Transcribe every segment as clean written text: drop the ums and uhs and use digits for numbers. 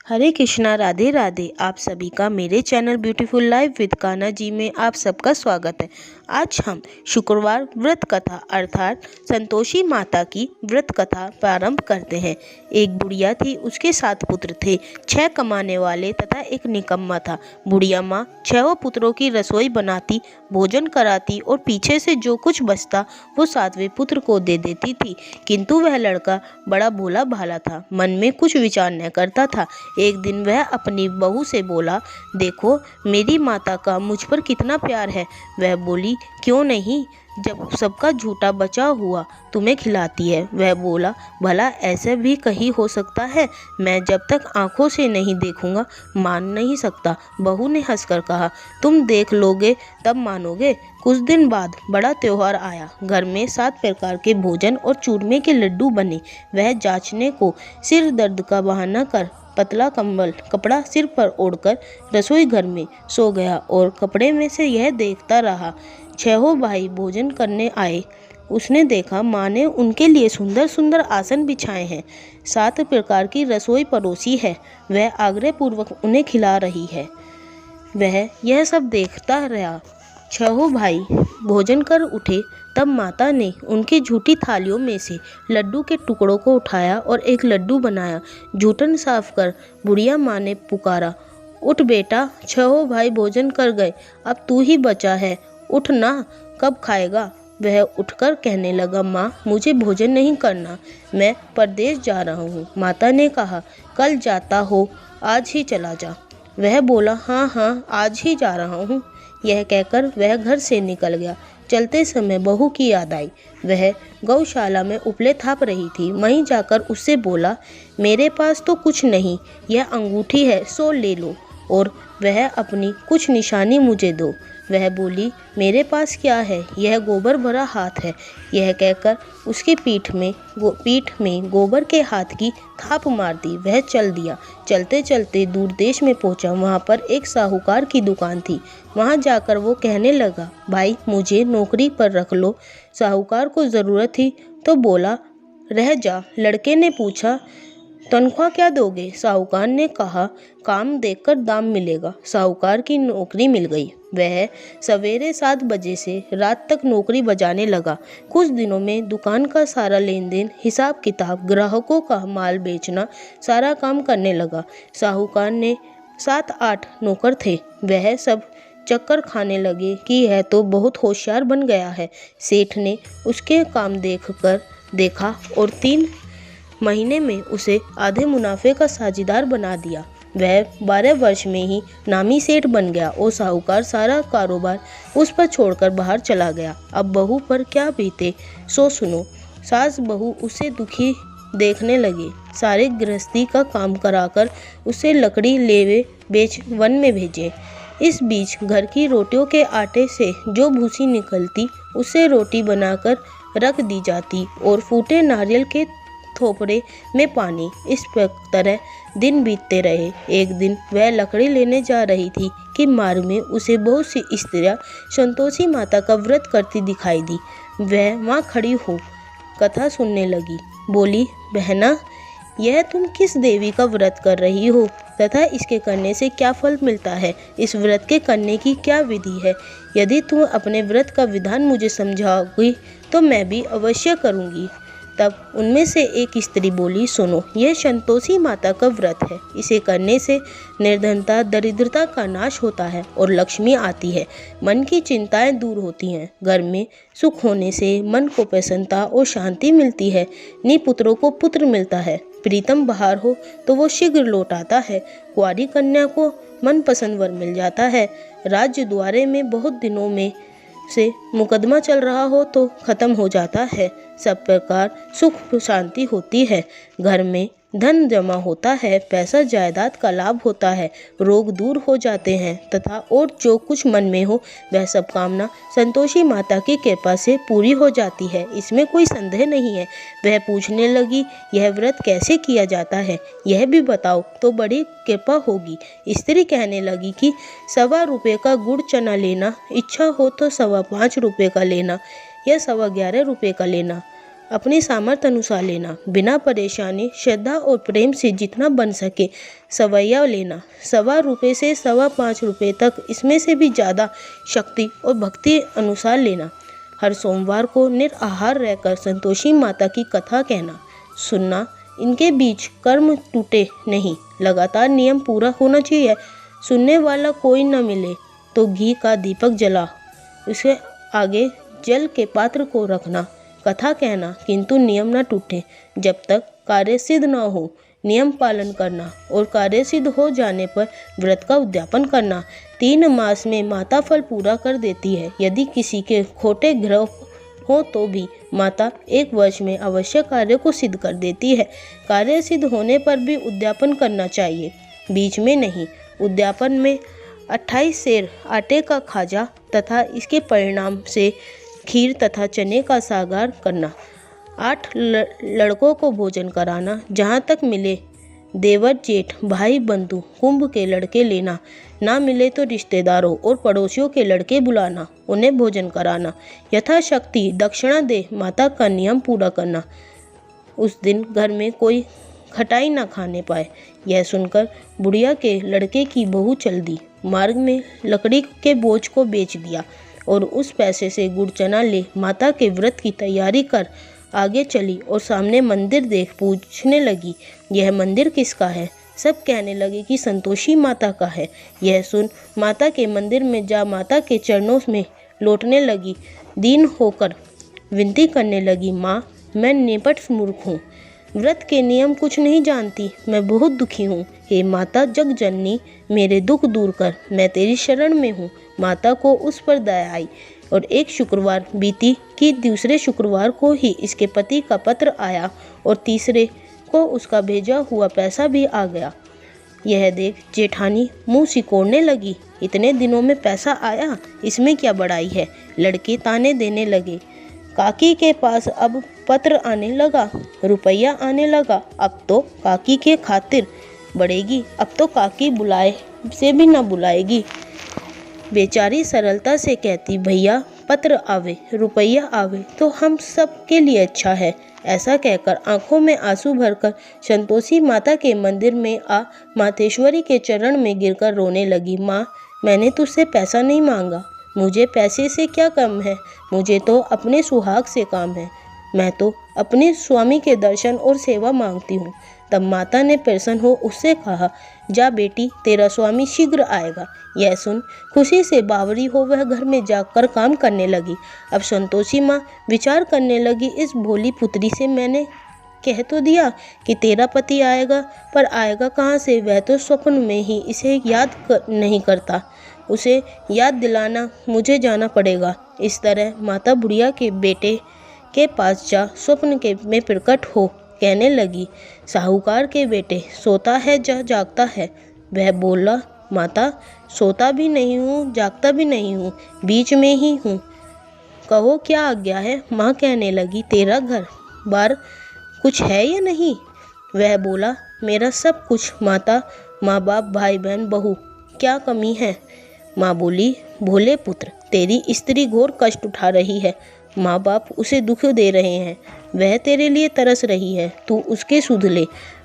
हरे कृष्णा, राधे राधे। आप सभी का मेरे channel beautiful life with Kanha ji में आप सबका स्वागत है। आज हम शुक्रवार व्रत कथा अर्थात संतोषी माता की व्रत कथा प्रारंभ करते हैं। एक बुढ़िया थी, उसके 7 पुत्र थे, 6 कमाने वाले तथा एक निकम्मा था। बुढ़िया माँ 6 पुत्रों की रसोई बनाती, भोजन कराती और पीछे से जो कुछ बचता वो 7वें पुत्र को दे देती थी। किंतु वह लड़का बड़ा भोला भाला था, मन में कुछ विचार न करता था। एक दिन वह अपनी बहू से बोला, देखो मेरी माता का मुझ पर कितना प्यार है। वह बोली, क्यों नहीं, जब सबका झूठा बचा हुआ तुम्हें खिलाती है। वह बोला, भला ऐसा भी कहीं हो सकता है? मैं जब तक आंखों से नहीं देखूंगा मान नहीं सकता। बहू ने हंसकर कहा, तुम देख लोगे तब मानोगे। कुछ दिन बाद बड़ा त्योहार आया। घर में 7 प्रकार के भोजन और चूरमे के लड्डू बने। वह जांचने को सिर दर्द का बहाना कर पतला कपड़ा सिर पर ओढ़कर रसोई घर में सो गया और कपड़े में से यह देखता रहा। 6 भाई भोजन करने आए। उसने देखा माँ ने उनके लिए सुंदर सुंदर आसन बिछाए हैं, 7 प्रकार की रसोई परोसी है, वह आग्रहपूर्वक उन्हें खिला रही है। वह यह सब देखता रहा। 6 भाई भोजन कर उठे तब माता ने उनकी झूठी थालियों में से लड्डू के टुकड़ों को उठाया और एक लड्डू बनाया। जूठन साफ कर बुढ़िया माँ ने पुकारा, उठ बेटा, 6 भाई भोजन कर गए, अब तू ही बचा है, उठ ना, कब खाएगा? वह उठकर कहने लगा, माँ मुझे भोजन नहीं करना, मैं परदेश जा रहा हूँ। माता ने कहा, कल जाता हो, आज ही चला जा। वह बोला, हाँ हाँ आज ही जा रहा हूँ। यह कहकर वह घर से निकल गया। चलते समय बहू की याद आई। वह गौशाला में उपले थाप रही थी। वहीं जाकर उससे बोला, मेरे पास तो कुछ नहीं, यह अंगूठी है, सो ले लो और वह अपनी कुछ निशानी मुझे दो। वह बोली, मेरे पास क्या है, यह गोबर भरा हाथ है। यह कहकर उसकी पीठ में गोबर के हाथ की थाप मार दी। वह चल दिया। चलते चलते दूर देश में पहुंचा। वहां पर एक साहूकार की दुकान थी। वहां जाकर वो कहने लगा, भाई मुझे नौकरी पर रख लो। साहूकार को ज़रूरत थी तो बोला, रह जा। लड़के ने पूछा, तनख्वाह क्या दोगे? साहूकार ने कहा, काम देखकर दाम मिलेगा। साहूकार की नौकरी मिल गई। वह सवेरे 7 बजे से रात तक नौकरी बजाने लगा। कुछ दिनों में दुकान का सारा लेन देन, हिसाब किताब, ग्राहकों का माल बेचना, सारा काम करने लगा। साहूकार ने 7-8 नौकर थे। वह सब चक्कर खाने लगे कि यह तो बहुत होशियार बन गया है। सेठ ने उसके काम देखा और 3 महीने में उसे आधे मुनाफे का साझीदार बना दिया। वह 12 वर्ष में ही नामी सेठ बन गया और साहूकार सारा कारोबार उस पर छोड़कर बाहर चला गया। अब बहू पर क्या बीते सो सुनो। सास बहू उसे दुखी देखने लगे। सारे गृहस्थी का काम कराकर उसे लकड़ी लेवे बेच वन में भेजे। इस बीच घर की रोटियों के आटे से जो भूसी निकलती उससे रोटी बनाकर रख दी जाती और फूटे नारियल के थोपड़े में पानी। इस तरह दिन बीतते रहे। एक दिन वह लकड़ी लेने जा रही थी कि मार्ग में उसे बहुत सी स्त्रियां संतोषी माता का व्रत करती दिखाई दी। वह वहां खड़ी हो कथा सुनने लगी। बोली, बहना, यह तुम किस देवी का व्रत कर रही हो तथा इसके करने से क्या फल मिलता है? इस व्रत के करने की क्या विधि है? यदि तुम अपने व्रत का विधान मुझे समझाओगी तो मैं भी अवश्य करूँगी। तब उनमें से एक स्त्री बोली, सुनो, यह संतोषी माता का व्रत है। इसे करने से निर्धनता, दरिद्रता का नाश होता है और लक्ष्मी आती है। मन की चिंताएं दूर होती हैं। घर में सुख होने से मन को प्रसन्नता और शांति मिलती है। निपुत्रों को पुत्र मिलता है। प्रीतम बाहर हो तो वो शीघ्र लौट आता है। कुंवारी कन्या को मनपसंद वर मिल जाता है। राज्य द्वारे में बहुत दिनों में से मुकदमा चल रहा हो तो खत्म हो जाता है। सब प्रकार सुख शांति होती है। घर में धन जमा होता है। पैसा जायदाद का लाभ होता है। रोग दूर हो जाते हैं तथा और जो कुछ मन में हो वह सब कामना संतोषी माता की कृपा से पूरी हो जाती है। इसमें कोई संदेह नहीं है। वह पूछने लगी, यह व्रत कैसे किया जाता है, यह भी बताओ तो बड़ी कृपा होगी। स्त्री कहने लगी कि 1.25 रुपये का गुड़ चना लेना, इच्छा हो तो 5.25 रुपये का लेना या 11.25 रुपये का लेना। अपने सामर्थ्य अनुसार लेना, बिना परेशानी, श्रद्धा और प्रेम से जितना बन सके सवैया लेना। 1.25 रुपये से 5.25 रुपये तक, इसमें से भी ज़्यादा शक्ति और भक्ति अनुसार लेना। हर सोमवार को निराहार रहकर संतोषी माता की कथा कहना, सुनना। इनके बीच कर्म टूटे नहीं, लगातार नियम पूरा होना चाहिए। सुनने वाला कोई न मिले तो घी का दीपक जला, उसके आगे जल के पात्र को रखना, कथा कहना, किंतु नियम न टूटे। जब तक कार्य सिद्ध न हो नियम पालन करना और कार्य सिद्ध हो जाने पर व्रत का उद्यापन करना। 3 मास में माता फल पूरा कर देती है। यदि किसी के खोटे ग्रह हो तो भी माता 1 वर्ष में अवश्य कार्य को सिद्ध कर देती है। कार्य सिद्ध होने पर भी उद्यापन करना चाहिए, बीच में नहीं। उद्यापन में 28 सेर आटे का खाजा तथा इसके परिणाम से खीर तथा चने का सागार करना। 8 लड़कों को भोजन कराना, जहाँ तक मिले देवर जेठ भाई बंधु कुंभ के लड़के लेना, ना मिले तो रिश्तेदारों और पड़ोसियों के लड़के बुलाना, उन्हें भोजन कराना। यथाशक्ति दक्षिणा दे माता का नियम पूरा करना। उस दिन घर में कोई खटाई ना खाने पाए। यह सुनकर बुढ़िया के लड़के की बहू चल दी। मार्ग में लकड़ी के बोझ को बेच दिया और उस पैसे से गुड़ चना ले माता के व्रत की तैयारी कर आगे चली और सामने मंदिर देख पूछने लगी, यह मंदिर किसका है? सब कहने लगे कि संतोषी माता का है। यह सुन माता के मंदिर में जा माता के चरणों में लौटने लगी। दीन होकर विनती करने लगी, माँ मैं निपट मूर्ख हूँ, व्रत के नियम कुछ नहीं जानती, मैं बहुत दुखी हूँ। हे माता जग जननी, मेरे दुख दूर कर, मैं तेरी शरण में हूँ। माता को उस पर दया आई और एक शुक्रवार बीती कि दूसरे शुक्रवार को ही इसके पति का पत्र आया और तीसरे को उसका भेजा हुआ पैसा भी आ गया। यह देख जेठानी मुंह सिकोड़ने लगी, इतने दिनों में पैसा आया, इसमें क्या बड़ाई है। लड़के ताने देने लगे। काकी के पास अब पत्र आने लगा, रुपया आने लगा, अब तो काकी के खातिर बढ़ेगी, अब तो काकी बुलाए से भी न बुलाएगी। बेचारी सरलता से कहती, भैया पत्र आवे रुपया आवे तो हम सब के लिए अच्छा है। ऐसा कहकर आंखों में आंसू भरकर संतोषी माता के मंदिर में आ मातेश्वरी के चरण में गिरकर रोने लगी। माँ मैंने तुझसे पैसा नहीं मांगा, मुझे पैसे से क्या कम है, मुझे तो अपने सुहाग से काम है, मैं तो अपने स्वामी के दर्शन और सेवा मांगती हूँ। तब माता ने प्रसन्न हो उससे कहा, जा बेटी तेरा स्वामी शीघ्र आएगा। यह सुन खुशी से बावरी हो वह घर में जाकर काम करने लगी। अब संतोषी माँ विचार करने लगी, इस भोली पुत्री से मैंने कह तो दिया कि तेरा पति आएगा, पर आएगा कहाँ से, वह तो स्वप्न में ही इसे याद नहीं करता, उसे याद दिलाना मुझे जाना पड़ेगा। इस तरह माता बुढ़िया के बेटे के पास जा स्वप्न के में प्रकट हो कहने लगी, साहूकार के बेटे सोता है या जागता है? वह बोला, माता सोता भी नहीं हूँ जागता भी नहीं हूँ, बीच में ही हूँ, कहो क्या आज्ञा है। माँ कहने लगी, तेरा घर बार कुछ है या नहीं? वह बोला, मेरा सब कुछ माता, माँ बाप भाई बहन बहू, क्या कमी है? माँ बोली, भोले पुत्र तेरी स्त्री घोर कष्ट उठा रही है, माँ बाप उसे दुख दे रहे हैं, वह तेरे लिए तरस रही है, तू उसके सुध ले।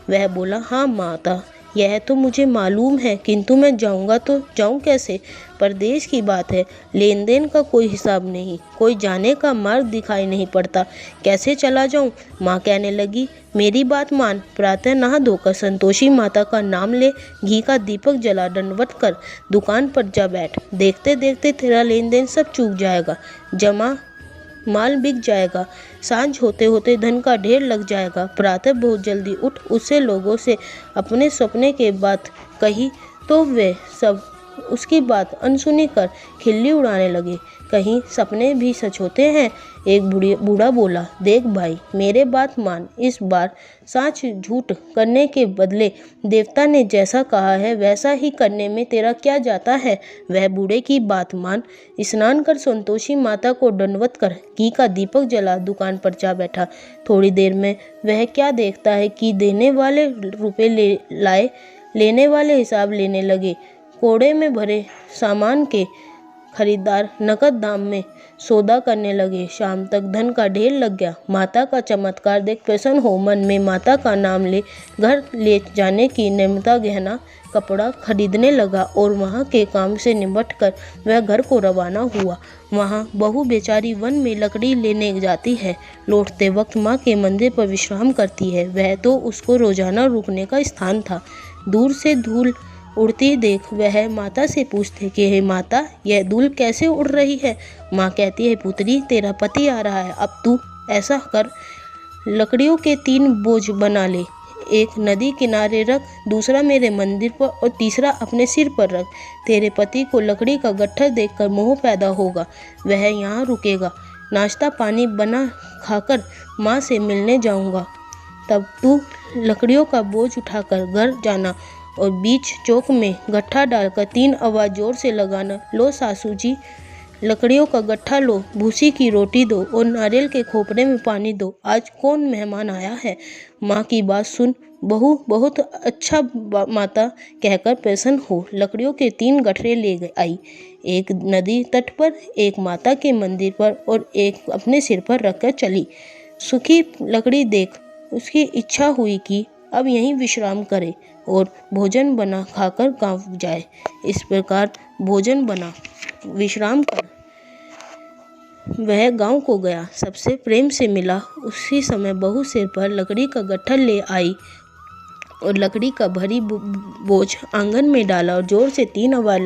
वह बोला, हाँ माता यह तो मुझे मालूम है, किंतु मैं जाऊंगा तो जाऊं कैसे? परदेश की बात है, लेन देन का कोई हिसाब नहीं, कोई जाने का मार्ग दिखाई नहीं पड़ता, कैसे चला जाऊं? माँ कहने लगी, मेरी बात मान, प्रातः नहा धोकर संतोषी माता का नाम ले, घी का दीपक जला दंडवत कर दुकान पर जा बैठ, देखते देखते तेरा लेन देन सब चूक जाएगा, जमा माल बिक जाएगा, सांझ होते होते धन का ढेर लग जाएगा। प्रातः बहुत जल्दी उठ उससे लोगों से अपने सपने के बात कही तो वे सब उसकी बात अनसुनी कर खिल्ली उड़ाने लगे, कहीं सपने भी सच होते हैं। एक बूढ़ा बोला, देख भाई मेरे बात मान, इस बार सच झूठ करने के बदले देवता ने जैसा कहा है वैसा ही करने में तेरा क्या जाता है। वह बूढ़े की बात मान स्नान कर संतोषी माता को दंडवत कर घी का दीपक जला दुकान पर जा बैठा। थोड़ी देर में वह क्या देखता है कि देने वाले रुपए लेने वाले हिसाब लेने लगे। कोड़े में भरे सामान के खरीदार नकद दाम में सौदा करने लगे। शाम तक धन का ढेर लग गया। माता का चमत्कार देख प्रसन्न हो मन में माता का नाम ले घर ले जाने की नियमता गहना कपड़ा खरीदने लगा और वहाँ के काम से निपट कर वह घर को रवाना हुआ। वहाँ बहू बेचारी वन में लकड़ी लेने जाती है। लौटते वक्त माँ के मंदिर पर विश्राम करती है। वह तो उसको रोजाना रुकने का स्थान था। दूर से धूल उड़ती देख वह माता से पूछते कि हे माता, यह धूल कैसे उड़ रही है। माँ कहती है, पुत्री तेरा पति आ रहा है, अब तू ऐसा कर, लकड़ियों के 3 बोझ बना ले। एक नदी किनारे रख, दूसरा मेरे मंदिर पर और तीसरा अपने सिर पर रख। तेरे पति को लकड़ी का गट्ठर देखकर मोह पैदा होगा, वह यहाँ रुकेगा। नाश्ता पानी बना खाकर माँ से मिलने जाऊँगा। तब तू लकड़ियों का बोझ उठाकर घर जाना और बीच चौक में गट्ठा डालकर 3 आवाज़ जोर से लगाना। लो सासू जी, लकड़ियों का गट्ठा लो, भूसी की रोटी दो और नारियल के खोपरे में पानी दो। आज कौन मेहमान आया है। माँ की बात सुन बहू बहुत अच्छा माता कहकर प्रसन्न हो लकड़ियों के 3 गठरे ले आई। एक नदी तट पर, एक माता के मंदिर पर और एक अपने सिर पर रखकर चली। सूखी लकड़ी देख उसकी इच्छा हुई कि अब यहीं विश्राम करे और भोजन बना खाकर गाँव जाए। इस प्रकार भोजन बना विश्राम कर वह गांव को गया। सबसे प्रेम से मिला। उसी समय बहू सिर पर लकड़ी का गट्ठर ले आई और लकड़ी का भरी बोझ आंगन में डाला और जोर से 3 आवाज़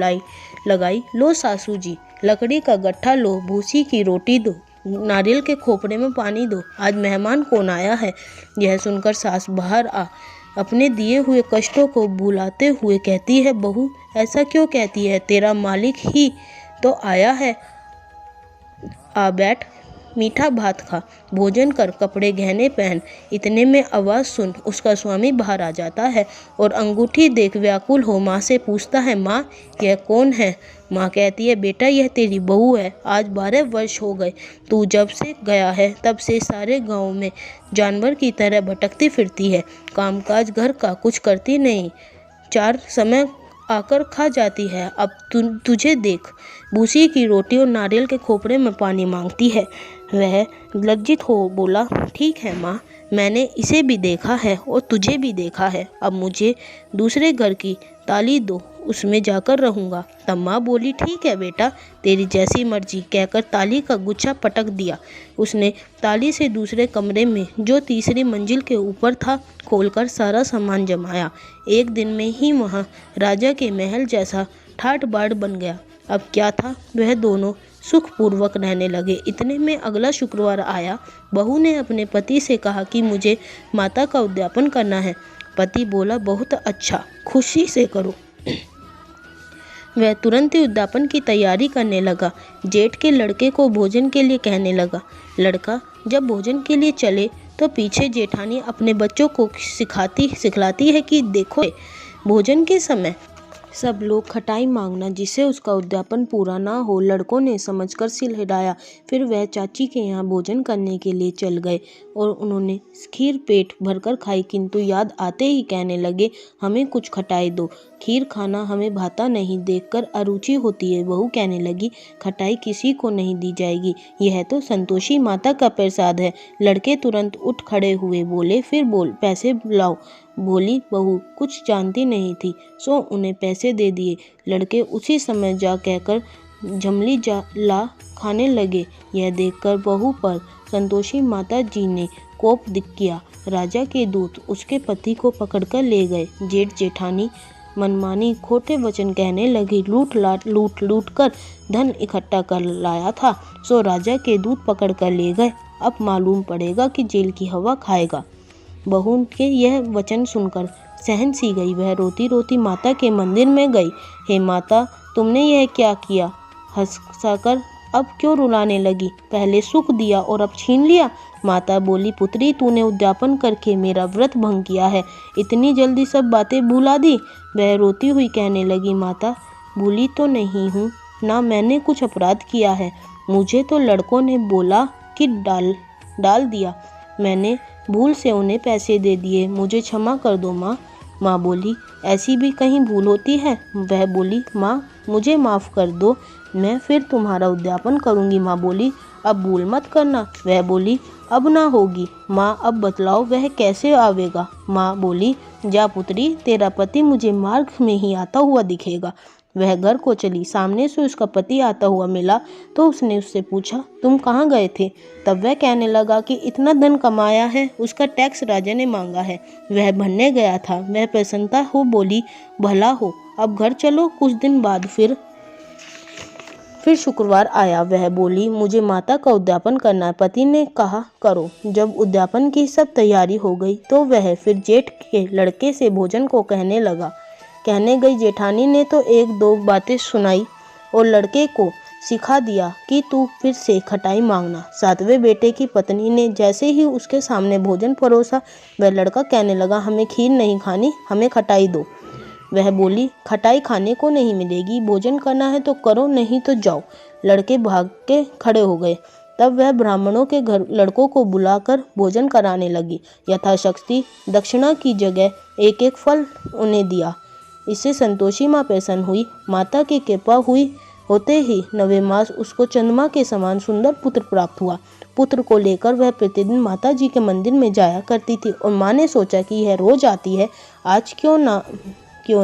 लगाई। लो सासू जी, लकड़ी का गट्ठा लो, भूसी की रोटी दो, नारियल के खोपरे में पानी दो। आज मेहमान कौन आया है। यह सुनकर सास बाहर अपने दिए हुए कष्टों को भुलाते हुए कहती है, बहू ऐसा क्यों कहती है, तेरा मालिक ही तो आया है। आ बैठ, मीठा भात खा, भोजन कर, कपड़े गहने पहन। इतने में आवाज़ सुन उसका स्वामी बाहर आ जाता है और अंगूठी देख व्याकुल हो माँ से पूछता है, माँ यह कौन है। माँ कहती है, बेटा यह तेरी बहू है। आज 12 वर्ष हो गए तू जब से गया है तब से सारे गांव में जानवर की तरह भटकती फिरती है। कामकाज घर का कुछ करती नहीं, 4 समय आकर खा जाती है। अब तुझे देख, भूसी की रोटी और नारियल के खोपरे में पानी मांगती है। वह लज्जित हो बोला, ठीक है माँ, मैंने इसे भी देखा है और तुझे भी देखा है। अब मुझे दूसरे घर की ताली दो, उसमें जाकर रहूँगा। तब माँ बोली, ठीक है बेटा, तेरी जैसी मर्जी, कहकर ताली का गुच्छा पटक दिया। उसने ताली से दूसरे कमरे में जो तीसरी मंजिल के ऊपर था खोलकर सारा सामान जमाया। एक दिन में ही वहाँ राजा के महल जैसा ठाट बाट बन गया। अब क्या था, वह दोनों सुखपूर्वक रहने लगे। इतने में अगला शुक्रवार आया। बहू ने अपने पति से कहा कि मुझे माता का उद्यापन करना है। पति बोला, बहुत अच्छा, खुशी से करो। वह तुरंत ही उद्यापन की तैयारी करने लगा। जेठ के लड़के को भोजन के लिए कहने लगा। लड़का जब भोजन के लिए चले तो पीछे जेठानी अपने बच्चों को सिखलाती है कि देखो, भोजन के समय सब लोग खटाई मांगना, जिससे उसका उद्यापन पूरा ना हो। लड़कों ने समझकर सिर हिलाया। फिर वह चाची के यहाँ भोजन करने के लिए चल गए और उन्होंने खीर पेट भरकर खाई, किंतु याद आते ही कहने लगे, हमें कुछ खटाई दो, खीर खाना हमें भाता नहीं, देखकर अरुचि होती है। बहू कहने लगी, खटाई किसी को नहीं दी जाएगी, यह तो संतोषी माता का प्रसाद है। लड़के तुरंत उठ खड़े हुए। बोले, फिर पैसे लाओ। बोली बहू, कुछ जानती नहीं थी, सो उन्हें पैसे दे दिए। लड़के उसी समय जा कहकर झमली ला खाने लगे। यह देखकर बहू पर संतोषी माता जी ने कोप किया। राजा के दूत उसके पति को पकड़कर ले गए। जेठ जेठानी मनमानी खोटे वचन कहने लगी। लूट कर धन इकट्ठा कर लाया था, सो राजा के दूत पकड़ कर ले गए। अब मालूम पड़ेगा कि जेल की हवा खाएगा। बहू के यह वचन सुनकर सहन सी गई। वह रोती रोती माता के मंदिर में गई। हे माता, तुमने यह क्या किया। हंसाकर अब क्यों रुलाने लगी। पहले सुख दिया और अब छीन लिया। माता बोली, पुत्री, तूने उद्यापन करके मेरा व्रत भंग किया है, इतनी जल्दी सब बातें भुला दी। वह रोती हुई कहने लगी, माता, भूली तो नहीं हूँ ना, मैंने कुछ अपराध किया है। मुझे तो लड़कों ने बोला कि डाल दिया, मैंने भूल से उन्हें पैसे दे दिए, मुझे क्षमा कर दो माँ। माँ बोली, ऐसी भी कहीं भूल होती है। वह बोली, माँ मुझे माफ़ कर दो, मैं फिर तुम्हारा उद्यापन करूँगी। माँ बोली, अब भूल मत करना। वह बोली, अब ना होगी। माँ, अब बतलाओ वह कैसे आवेगा। माँ बोली, जा पुत्री, तेरा पति मुझे मार्ग में ही आता हुआ दिखेगा। वह घर को चली। सामने से उसका पति आता हुआ मिला तो उसने उससे पूछा, तुम कहाँ गए थे। तब वह कहने लगा कि इतना धन कमाया है, उसका टैक्स राजा ने मांगा है, वह भरने गया था। वह प्रसन्नता हो बोली, भला हो, अब घर चलो। कुछ दिन बाद फिर शुक्रवार आया। वह बोली, मुझे माता का उद्यापन करना है। पति ने कहा, करो। जब उद्यापन की सब तैयारी हो गई तो वह फिर जेठ के लड़के से भोजन को कहने गई। जेठानी ने तो एक दो बातें सुनाई और लड़के को सिखा दिया कि तू फिर से खटाई मांगना। सातवें बेटे की पत्नी ने जैसे ही उसके सामने भोजन परोसा, वह लड़का कहने लगा, हमें खीर नहीं खानी, हमें खटाई दो। वह बोली, खटाई खाने को नहीं मिलेगी, भोजन करना है तो करो, नहीं तो जाओ। लड़के भाग के खड़े हो गए। तब वह ब्राह्मणों के घर लड़कों को बुलाकर भोजन कराने लगी। यथाशक्ति दक्षिणा की जगह एक एक फल उन्हें दिया। इससे संतोषी माँ प्रसन्न हुई। माता की कृपा हुई होते ही 9वें मास उसको चंद्रमा के समान सुंदर पुत्र प्राप्त हुआ। पुत्र को लेकर वह प्रतिदिन माता जी के मंदिर में जाया करती थी और माँ ने सोचा कि यह रोज आती है, आज क्यों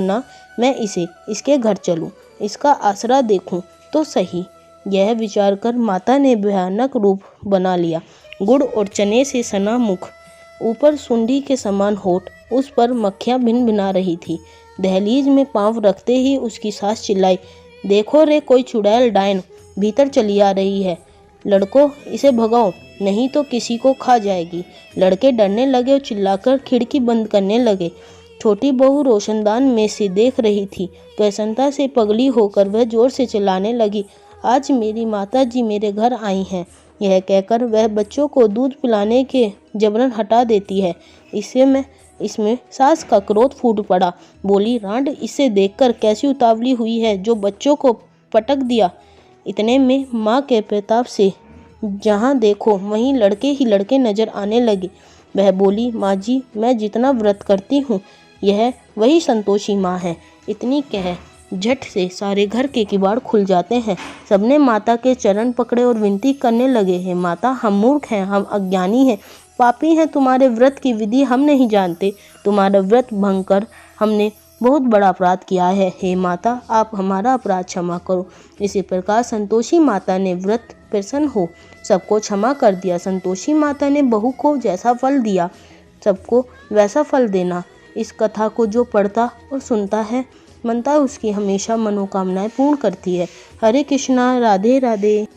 ना मैं इसके घर चलूं, इसका आसरा देखूं तो सही। यह विचार कर माता ने भयानक रूप बना लिया। गुड़ और चने से सना मुख, ऊपर सुंडी के समान होठ, उस पर मक्खियां भिन भिना रही थी। दहलीज में पांव रखते ही उसकी सास चिल्लाई, देखो रे, कोई चुड़ैल डायन भीतर चली आ रही है। लड़को, इसे भगाओ, नहीं तो किसी को खा जाएगी। लड़के डरने लगे और चिल्लाकर खिड़की बंद करने लगे। छोटी बहू रोशनदान में से देख रही थी। प्रसन्नता से पगली होकर वह जोर से चिल्लाने लगी, आज मेरी माता जी मेरे घर आई हैं। यह कहकर वह बच्चों को दूध पिलाने के जबरन हटा देती है। इसमें सास का क्रोध फूट पड़ा। बोली, रांड, इसे देखकर कैसी उतावली हुई है जो बच्चों को पटक दिया। इतने में माँ के प्रताप से जहाँ देखो वहीं लड़के ही लड़के नजर आने लगे। वह बोली, माँ जी, मैं जितना व्रत करती हूँ यह वही संतोषी माँ है। इतनी कह झट से सारे घर के किवाड़ खुल जाते हैं। सबने माता के चरण पकड़े और विनती करने लगे, हे माता, हम मूर्ख हैं, हम अज्ञानी हैं, पापी हैं, तुम्हारे व्रत की विधि हम नहीं जानते। तुम्हारा व्रत भंग कर हमने बहुत बड़ा अपराध किया है। हे माता, आप हमारा अपराध क्षमा करो। इसी प्रकार संतोषी माता ने व्रत प्रसन्न हो सबको क्षमा कर दिया। संतोषी माता ने बहू को जैसा फल दिया सबको वैसा फल देना। इस कथा को जो पढ़ता और सुनता है, मनता उसकी हमेशा मनोकामनाएं पूर्ण करती है। हरे कृष्णा, राधे राधे।